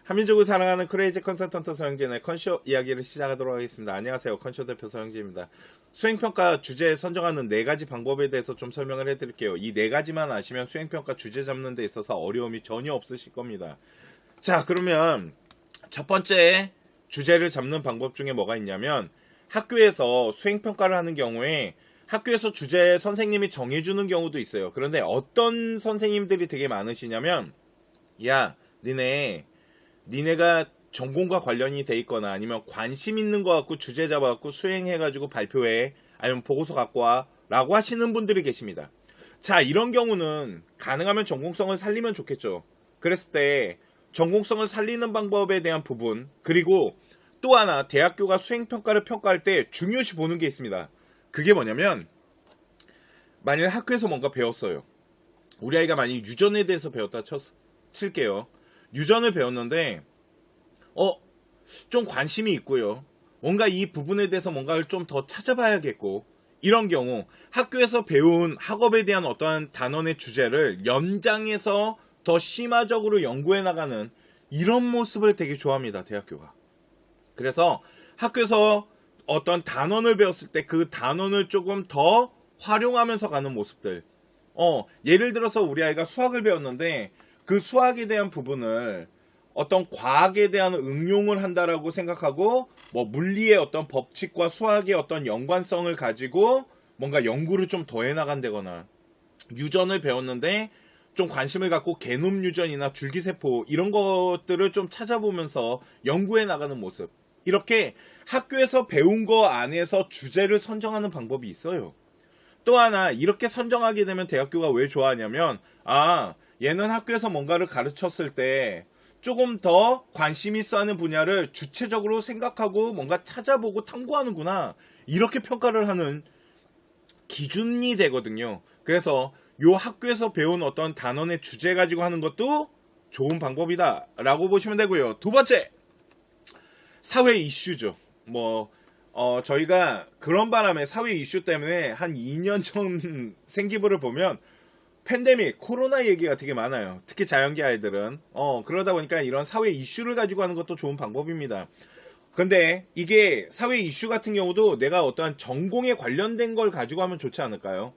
한민족을 사랑하는 크레이지 컨설턴트 서영진의 컨쇼 이야기를 시작하도록 하겠습니다. 안녕하세요. 컨쇼 대표 서영진입니다. 수행평가 주제 선정하는 4가지 방법에 대해서 좀 설명을 해드릴게요. 이 4가지만 아시면 수행평가 주제 잡는 데 있어서 어려움이 전혀 없으실 겁니다. 자, 그러면 첫 번째 주제를 잡는 방법 중에 뭐가 있냐면, 학교에서 수행평가를 하는 경우에 학교에서 주제 선생님이 정해주는 경우도 있어요. 그런데 어떤 선생님들이 되게 많으시냐면, 야, 니네가 전공과 관련이 돼 있거나 아니면 관심 있는 거 갖고 주제 잡아갖고 수행해가지고 발표해, 아니면 보고서 갖고 와 라고 하시는 분들이 계십니다. 자, 이런 경우는 가능하면 전공성을 살리면 좋겠죠. 그랬을 때 전공성을 살리는 방법에 대한 부분, 그리고 또 하나 대학교가 수행평가를 평가할 때 중요시 보는 게 있습니다. 그게 뭐냐면, 만일 학교에서 뭔가 배웠어요. 우리 아이가 만약 유전에 대해서 배웠다 칠게요. 유전을 배웠는데 좀 관심이 있고요. 뭔가 이 부분에 대해서 뭔가를 좀 더 찾아봐야겠고, 이런 경우 학교에서 배운 학업에 대한 어떠한 단원의 주제를 연장해서 더 심화적으로 연구해 나가는 이런 모습을 되게 좋아합니다, 대학교가. 그래서 학교에서 어떤 단원을 배웠을 때 그 단원을 조금 더 활용하면서 가는 모습들. 예를 들어서 우리 아이가 수학을 배웠는데 그 수학에 대한 부분을 어떤 과학에 대한 응용을 한다라고 생각하고, 뭐 물리의 어떤 법칙과 수학의 어떤 연관성을 가지고 뭔가 연구를 좀 더해 나간다거나, 유전을 배웠는데 좀 관심을 갖고 게놈 유전이나 줄기세포 이런 것들을 좀 찾아보면서 연구해 나가는 모습. 이렇게 학교에서 배운 거 안에서 주제를 선정하는 방법이 있어요. 또 하나, 이렇게 선정하게 되면 대학교가 왜 좋아하냐면, 얘는 학교에서 뭔가를 가르쳤을 때 조금 더 관심 있어 하는 분야를 주체적으로 생각하고 뭔가 찾아보고 탐구하는구나, 이렇게 평가를 하는 기준이 되거든요. 그래서 요 학교에서 배운 어떤 단원의 주제 가지고 하는 것도 좋은 방법이다 라고 보시면 되고요. 두 번째, 사회 이슈죠. 저희가 그런 바람에 사회 이슈 때문에 한 2년 전 생기부를 보면 팬데믹, 코로나 얘기가 되게 많아요. 특히 자연계 아이들은. 그러다 보니까 이런 사회 이슈를 가지고 하는 것도 좋은 방법입니다. 근데 이게 사회 이슈 같은 경우도 내가 어떠한 전공에 관련된 걸 가지고 하면 좋지 않을까요?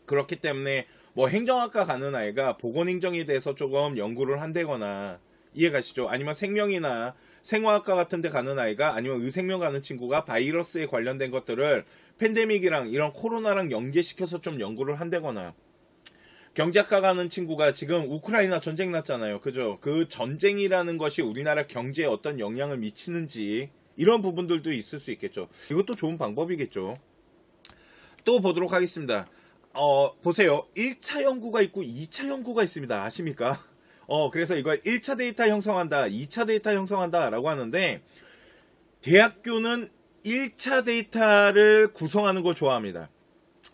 그렇기 때문에 행정학과 가는 아이가 보건행정에 대해서 조금 연구를 한다거나, 이해가시죠? 아니면 생명이나 생화학과 같은 데 가는 아이가, 아니면 의생명 가는 친구가 바이러스에 관련된 것들을 팬데믹이랑 이런 코로나랑 연계시켜서 좀 연구를 한다거나, 경제학과 가는 친구가 지금 우크라이나 전쟁 났잖아요. 그죠? 그 전쟁이라는 것이 우리나라 경제에 어떤 영향을 미치는지, 이런 부분들도 있을 수 있겠죠. 이것도 좋은 방법이겠죠. 또 보도록 하겠습니다. 보세요. 1차 연구가 있고 2차 연구가 있습니다. 아십니까? 그래서 이걸 1차 데이터 형성한다, 2차 데이터 형성한다 라고 하는데, 대학교는 1차 데이터를 구성하는 걸 좋아합니다.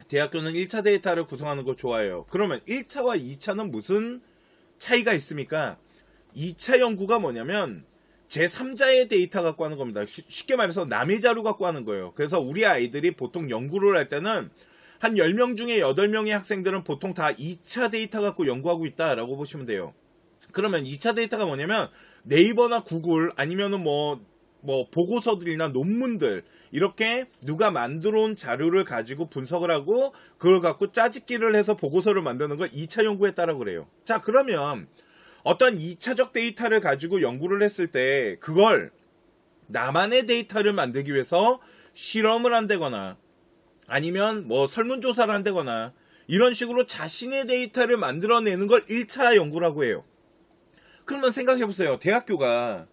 대학교는 1차 데이터를 구성하는 걸 좋아해요. 그러면 1차와 2차는 무슨 차이가 있습니까? 2차 연구가 뭐냐면 제3자의 데이터 갖고 하는 겁니다. 쉽게 말해서 남의 자료 갖고 하는 거예요. 그래서 우리 아이들이 보통 연구를 할 때는 한 10명 중에 8명의 학생들은 보통 다 2차 데이터 갖고 연구하고 있다라고 보시면 돼요. 그러면 2차 데이터가 뭐냐면 네이버나 구글, 아니면은 보고서들이나 논문들, 이렇게 누가 만들어 온 자료를 가지고 분석을 하고 그걸 갖고 짜집기를 해서 보고서를 만드는 걸 2차 연구했다라고 그래요. 자, 그러면 어떤 2차적 데이터를 가지고 연구를 했을 때 그걸 나만의 데이터를 만들기 위해서 실험을 한다거나, 아니면 설문조사를 한다거나, 이런 식으로 자신의 데이터를 만들어내는 걸 1차 연구라고 해요. 그러면 생각해보세요. 대학교가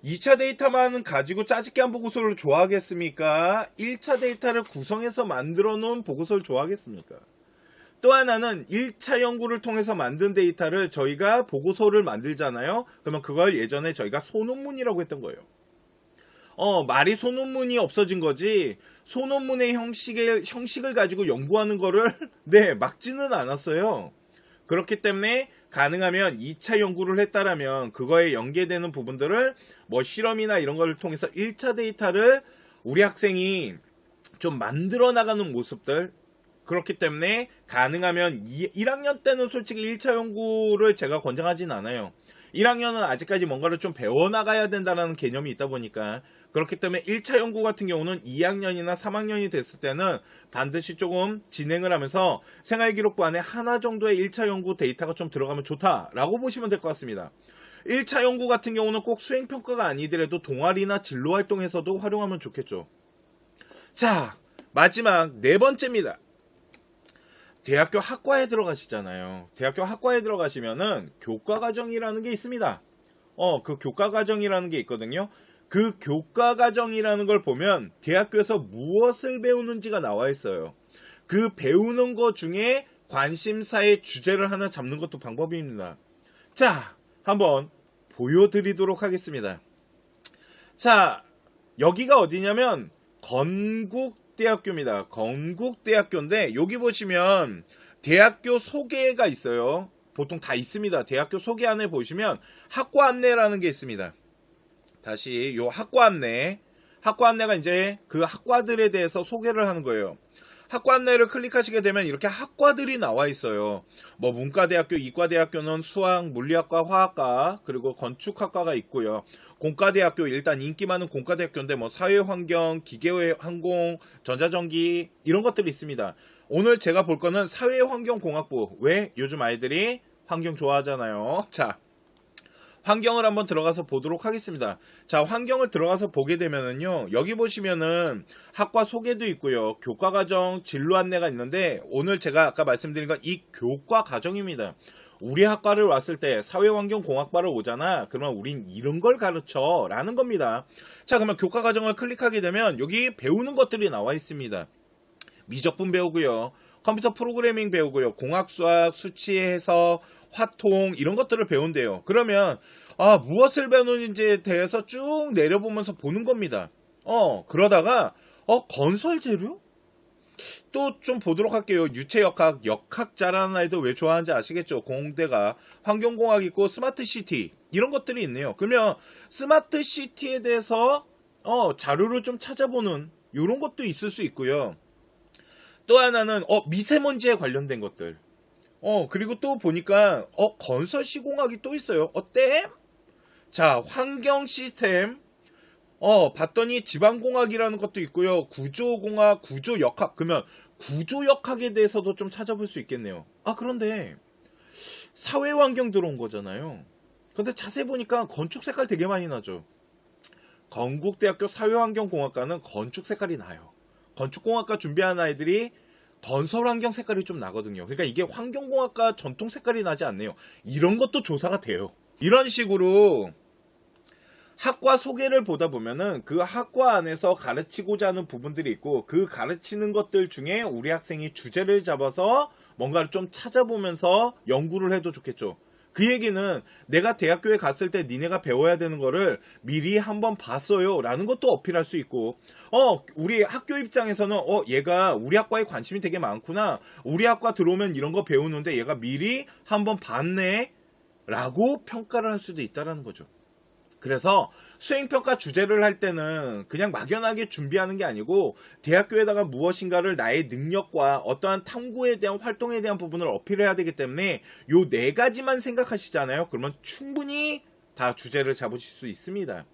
2차 데이터만 가지고 짜집기 한 보고서를 좋아하겠습니까? 1차 데이터를 구성해서 만들어 놓은 보고서를 좋아하겠습니까? 또 하나는 1차 연구를 통해서 만든 데이터를 저희가 보고서를 만들잖아요. 그러면 그걸 예전에 저희가 소논문이라고 했던 거예요. 말이 소논문이 없어진 거지, 소논문의 형식을 가지고 연구하는 거를 막지는 않았어요. 그렇기 때문에 가능하면 2차 연구를 했다라면 그거에 연계되는 부분들을 실험이나 이런 걸 통해서 1차 데이터를 우리 학생이 좀 만들어 나가는 모습들, 그렇기 때문에 가능하면 1학년 때는 솔직히 1차 연구를 제가 권장하진 않아요. 1학년은 아직까지 뭔가를 좀 배워나가야 된다는 개념이 있다 보니까 그렇기 때문에 1차 연구 같은 경우는 2학년이나 3학년이 됐을 때는 반드시 조금 진행을 하면서 생활기록부 안에 하나 정도의 1차 연구 데이터가 좀 들어가면 좋다라고 보시면 될 것 같습니다. 1차 연구 같은 경우는 꼭 수행평가가 아니더라도 동아리나 진로활동에서도 활용하면 좋겠죠. 자, 마지막 네 번째입니다. 대학교 학과에 들어가시잖아요. 대학교 학과에 들어가시면은 교과과정이라는 게 있습니다. 그 교과과정이라는 게 있거든요. 그 교과과정이라는 걸 보면 대학교에서 무엇을 배우는지가 나와 있어요. 그 배우는 것 중에 관심사의 주제를 하나 잡는 것도 방법입니다. 자, 한번 보여드리도록 하겠습니다. 자, 여기가 어디냐면 건국대학교입니다. 건국대학교인데 여기 보시면 대학교 소개가 있어요. 보통 다 있습니다. 대학교 소개 안에 보시면 학과 안내라는 게 있습니다. 다시 요 학과 안내가 이제 그 학과들에 대해서 소개를 하는 거예요. 학과 안내를 클릭하시게 되면 이렇게 학과들이 나와 있어요. 뭐 문과대학교, 이과대학교는 수학, 물리학과, 화학과, 그리고 건축학과가 있고요. 공과대학교, 일단 인기 많은 공과대학교인데 뭐 사회환경, 기계항공, 전자전기 이런 것들이 있습니다. 오늘 제가 볼 거는 사회환경공학부. 왜? 요즘 아이들이 환경 좋아하잖아요. 자, 환경을 한번 들어가서 보도록 하겠습니다. 자, 환경을 들어가서 보게 되면은요, 여기 보시면은 학과 소개도 있고요, 교과 과정 진로 안내가 있는데, 오늘 제가 아까 말씀드린 건 이 교과 과정입니다. 우리 학과를 왔을 때 사회환경공학과를 오잖아. 그러면 우린 이런 걸 가르쳐 라는 겁니다. 자, 그러면 교과 과정을 클릭하게 되면 여기 배우는 것들이 나와 있습니다. 미적분 배우고요, 컴퓨터 프로그래밍 배우고요, 공학수학, 수치 해석, 화통 이런 것들을 배운대요. 그러면 무엇을 배우는지에 대해서 쭉 내려보면서 보는 겁니다. 그러다가 건설 재료? 또 좀 보도록 할게요. 유체역학, 역학 잘하는 아이들 왜 좋아하는지 아시겠죠? 공대가 환경공학 있고 스마트시티 이런 것들이 있네요. 그러면 스마트시티에 대해서 자료를 좀 찾아보는 이런 것도 있을 수 있고요. 또 하나는 미세먼지에 관련된 것들. 그리고 또 보니까 건설 시공학이 또 있어요. 어때? 자, 환경 시스템. 봤더니 지방공학이라는 것도 있고요. 구조공학, 구조역학. 그러면 구조역학에 대해서도 좀 찾아볼 수 있겠네요. 그런데 사회환경 들어온 거잖아요. 근데 자세히 보니까 건축 색깔 되게 많이 나죠. 건국대학교 사회환경공학과는 건축 색깔이 나요. 건축공학과 준비하는 아이들이 건설 환경 색깔이 좀 나거든요. 그러니까 이게 환경공학과 전통 색깔이 나지 않네요. 이런 것도 조사가 돼요. 이런 식으로 학과 소개를 보다 보면은 그 학과 안에서 가르치고자 하는 부분들이 있고, 그 가르치는 것들 중에 우리 학생이 주제를 잡아서 뭔가를 좀 찾아보면서 연구를 해도 좋겠죠. 그 얘기는 내가 대학교에 갔을 때 니네가 배워야 되는 거를 미리 한번 봤어요 라는 것도 어필할 수 있고, 우리 학교 입장에서는 얘가 우리 학과에 관심이 되게 많구나, 우리 학과 들어오면 이런 거 배우는데 얘가 미리 한번 봤네 라고 평가를 할 수도 있다는 거죠. 그래서 수행평가 주제를 할 때는 그냥 막연하게 준비하는 게 아니고 대학교에다가 무엇인가를 나의 능력과 어떠한 탐구에 대한 활동에 대한 부분을 어필해야 되기 때문에 요 네 가지만 생각하시잖아요. 그러면 충분히 다 주제를 잡으실 수 있습니다.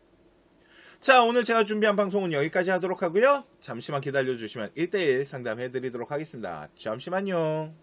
자, 오늘 제가 준비한 방송은 여기까지 하도록 하고요. 잠시만 기다려주시면 1대1 상담해 드리도록 하겠습니다. 잠시만요.